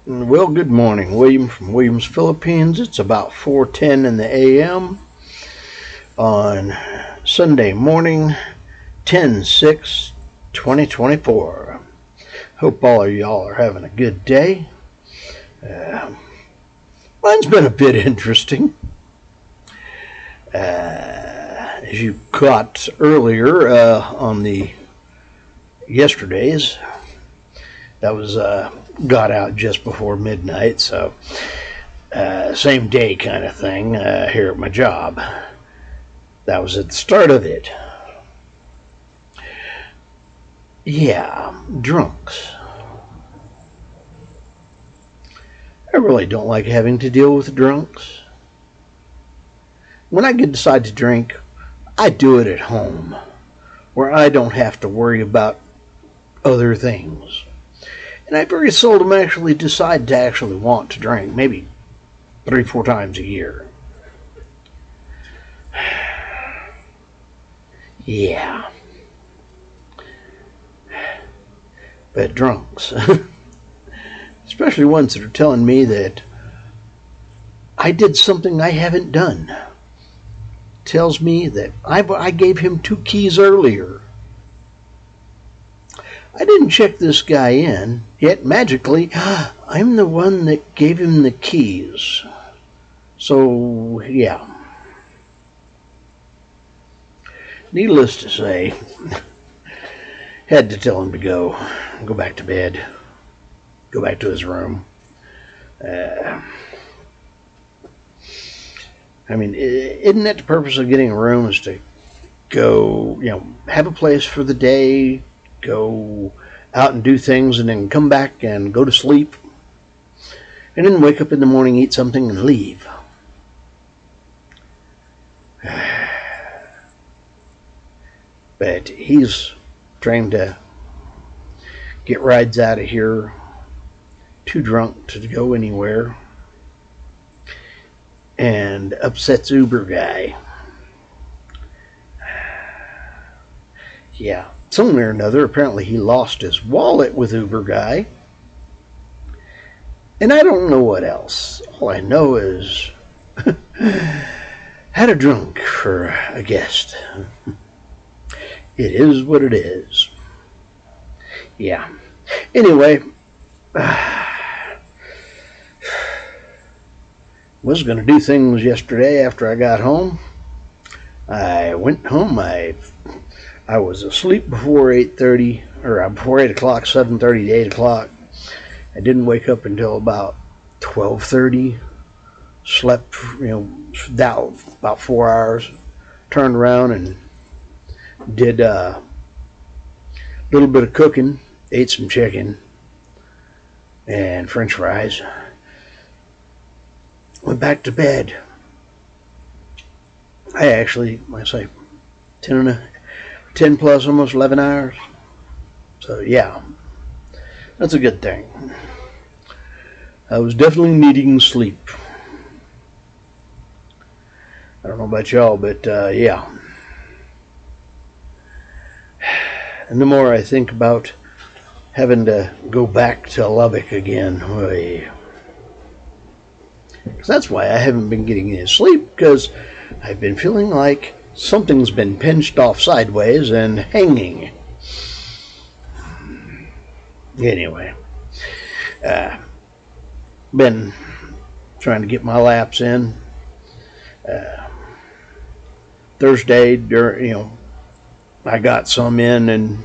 Well, good morning, William from Williams, Philippines. It's about 4:10 in the a.m. on Sunday morning, 10/6/2024. Hope all of y'all are having a good day. Mine's been a bit interesting. As you caught earlier on the yesterday's, that was got out just before midnight, so same day kind of thing here at my job. That was at the start of it. Yeah, drunks. I really don't like having to deal with drunks. When I decide to drink, I do it at home, where I don't have to worry about other things. And I very seldom actually decide to actually want to drink, maybe 3-4 times a year. Yeah. But drunks, especially ones that are telling me that I did something I haven't done, tells me that I gave him 2 keys earlier. I didn't check this guy in, yet magically, I'm the one that gave him the keys. So, yeah. Needless to say, had to tell him to go back to bed, go back to his room. I mean, isn't that the purpose of getting a room, is to go, have a place for the day, go out and do things, and then come back and go to sleep, and then wake up in the morning, eat something, and leave. But he's trying to get rides out of here, too drunk to go anywhere, and upsets Uber guy. Yeah, somewhere or another, apparently he lost his wallet with Uber guy. And I don't know what else. All I know is had a drunk for a guest. It is what it is. Yeah. Anyway, was going to do things yesterday after I got home. I went home. I was asleep before 8:30, or before 8 o'clock, 7:30 to 8 o'clock. I didn't wake up until about 12:30. Slept, about 4 hours. Turned around and did a little bit of cooking. Ate some chicken and French fries. Went back to bed. I actually, like I say, 10 plus, almost 11 hours. So yeah, that's a good thing. I was definitely needing sleep. I don't know about y'all, but yeah. And the more I think about having to go back to Lubbock again, because that's why I haven't been getting any sleep, because I've been feeling like something's been pinched off sideways and hanging. Anyway, been trying to get my laps in. Thursday, I got some in, and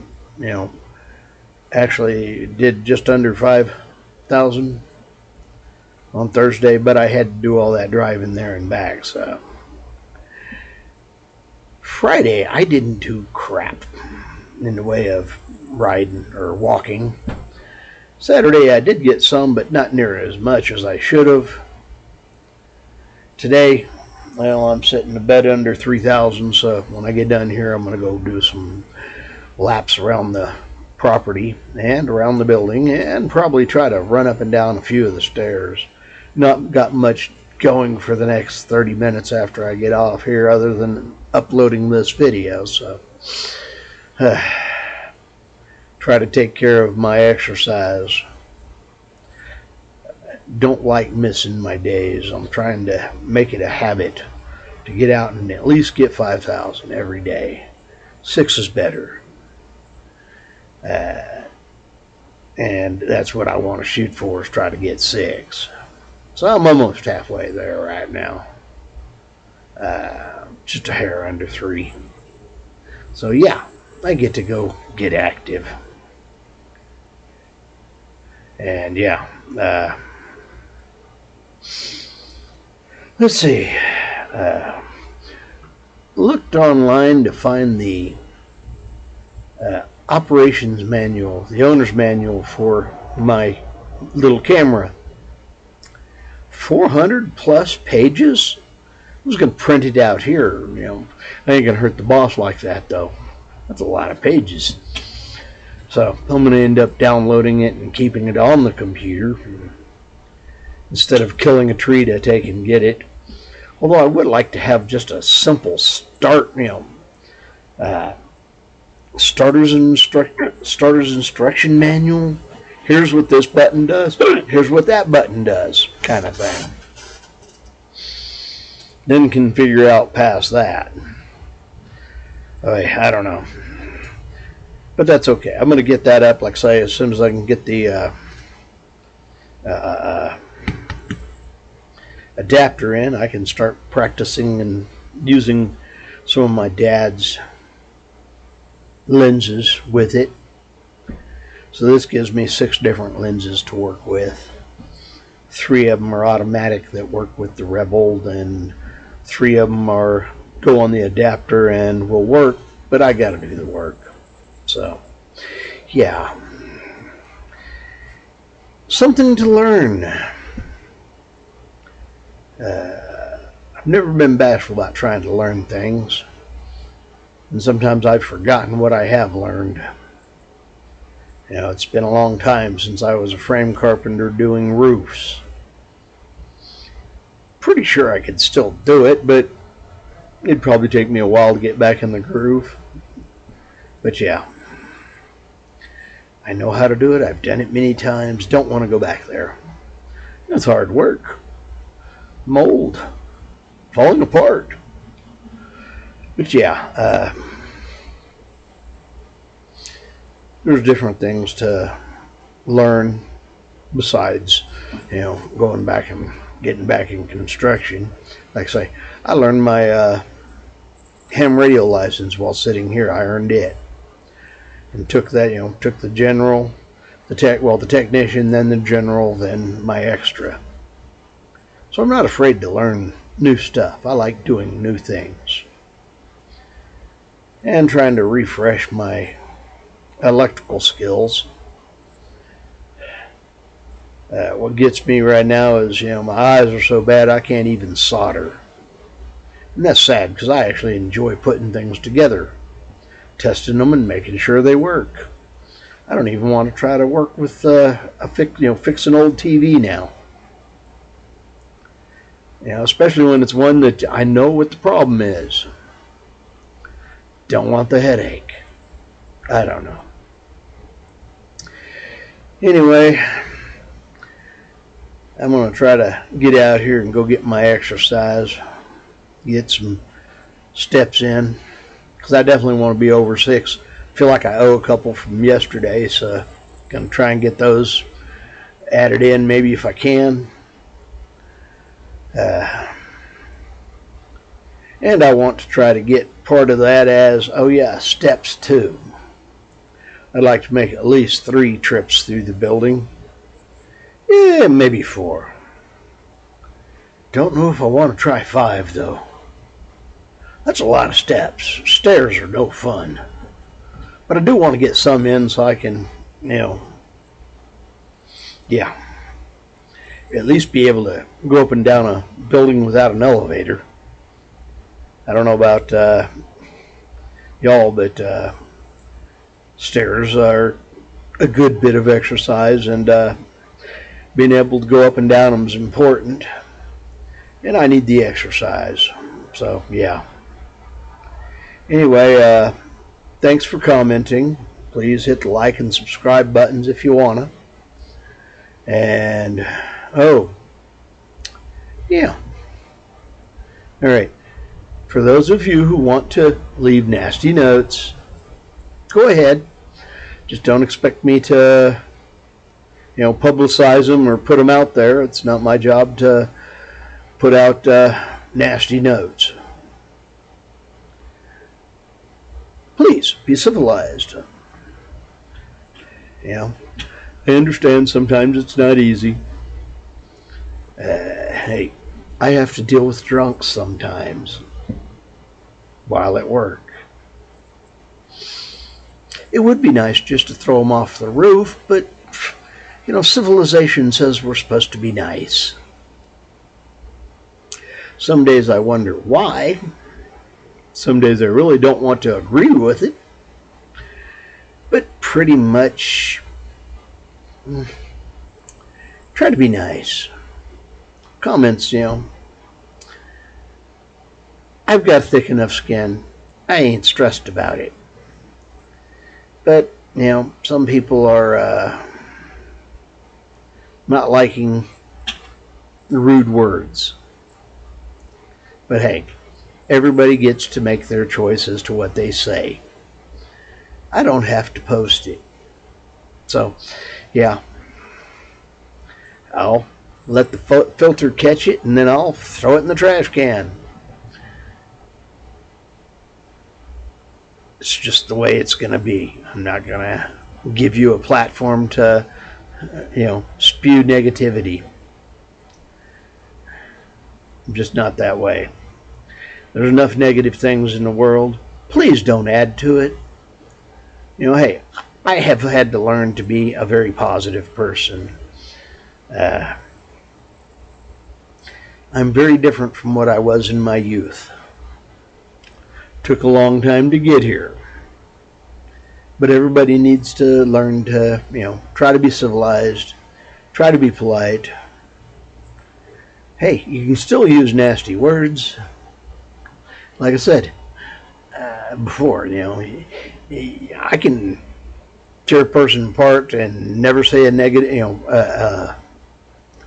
actually did just under 5,000 on Thursday, but I had to do all that driving there and back. So Friday, I didn't do crap in the way of riding or walking. Saturday, I did get some, but not near as much as I should have. Today, well, I'm sitting in bed under 3,000, so when I get done here, I'm going to go do some laps around the property and around the building, and probably try to run up and down a few of the stairs. Not got much going for the next 30 minutes after I get off here, other than uploading this video, so try to take care of my exercise. don't like missing my days. I'm trying to make it a habit to get out and at least get 5,000 every day. 6 is better. And that's what I want to shoot for, is try to get 6. So I'm almost halfway there right now. Just a hair under 3. So yeah, I get to go get active. And yeah, let's see. Looked online to find the operations manual, the owner's manual for my little camera. 400 plus pages. I was going to print it out here. I ain't going to hurt the boss like that, though. That's a lot of pages. So I'm going to end up downloading it and keeping it on the computer instead of killing a tree to take and get it. Although I would like to have just a simple starter's instruction manual. Here's what this button does. Here's what that button does, kind of thing. Then can figure out past that. I don't know. But that's okay. I'm going to get that up, like I say, as soon as I can get the adapter in. I can start practicing and using some of my dad's lenses with it. So this gives me 6 different lenses to work with. 3 of them are automatic that work with the Rebel, and 3 of them go on the adapter and will work, but I got to do the work. So, yeah. Something to learn. I've never been bashful about trying to learn things. And sometimes I've forgotten what I have learned. It's been a long time since I was a frame carpenter doing roofs. Pretty sure I could still do it, but it'd probably take me a while to get back in the groove. But yeah, I know how to do it. I've done it many times. Don't want to go back there. It's hard work. Mold. Falling apart. But yeah, there's different things to learn besides, going back and getting back in construction. Like I say, I learned my ham radio license while sitting here. I earned it. And took that, took the general, the technician, then the general, then my extra. So I'm not afraid to learn new stuff. I like doing new things. And trying to refresh my electrical skills. What gets me right now is, my eyes are so bad I can't even solder. And that's sad, because I actually enjoy putting things together, testing them and making sure they work. I don't even want to try to work with fix an old TV now. Especially when it's one that I know what the problem is. Don't want the headache. I don't know. Anyway, I'm going to try to get out here and go get my exercise, get some steps in, because I definitely want to be over 6. I feel like I owe a couple from yesterday, so I'm going to try and get those added in maybe if I can. And I want to try to get part of that as, steps 2. I'd like to make at least 3 trips through the building. Yeah, maybe 4. Don't know if I want to try 5, though. That's a lot of steps. Stairs are no fun. But I do want to get some in so I can, at least be able to go up and down a building without an elevator. I don't know about y'all, but stairs are a good bit of exercise, and being able to go up and down them is important. And I need the exercise. So, yeah. Anyway, thanks for commenting. Please hit the like and subscribe buttons if you want to. And Oh, yeah. All right. For those of you who want to leave nasty notes, go ahead. Just don't expect me to, publicize them or put them out there. It's not my job to put out nasty notes. Please be civilized. I understand sometimes it's not easy. Hey, I have to deal with drunks sometimes while at work. It would be nice just to throw them off the roof, but, civilization says we're supposed to be nice. Some days I wonder why. Some days I really don't want to agree with it. But pretty much, try to be nice. Comments, I've got thick enough skin. I ain't stressed about it. But, some people are not liking the rude words. But hey, everybody gets to make their choice as to what they say. I don't have to post it. So, yeah. I'll let the filter catch it, and then I'll throw it in the trash can. It's just the way it's going to be. I'm not going to give you a platform to, spew negativity. I'm just not that way. There's enough negative things in the world. Please don't add to it. Hey, I have had to learn to be a very positive person. I'm very different from what I was in my youth. Took a long time to get here. But everybody needs to learn to, try to be civilized, try to be polite. Hey, you can still use nasty words. Like I said before, I can tear a person apart and never say a negative,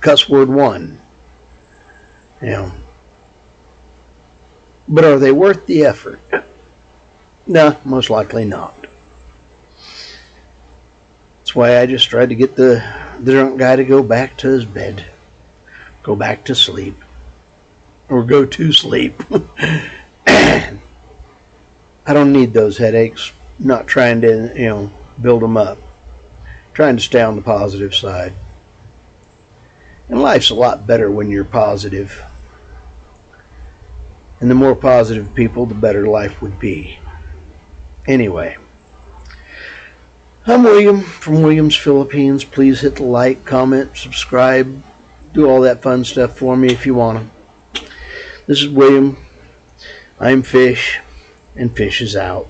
cuss word one. But are they worth the effort? No, most likely not. That's why I just tried to get the drunk guy to go back to his bed. Go back to sleep. Or go to sleep. I don't need those headaches. I'm not trying to, build them up. I'm trying to stay on the positive side. And life's a lot better when you're positive. And the more positive people, the better life would be. Anyway, I'm William from Williams, Philippines. Please hit the like, comment, subscribe. Do all that fun stuff for me if you want to. This is William. I'm Fish, and Fish is out.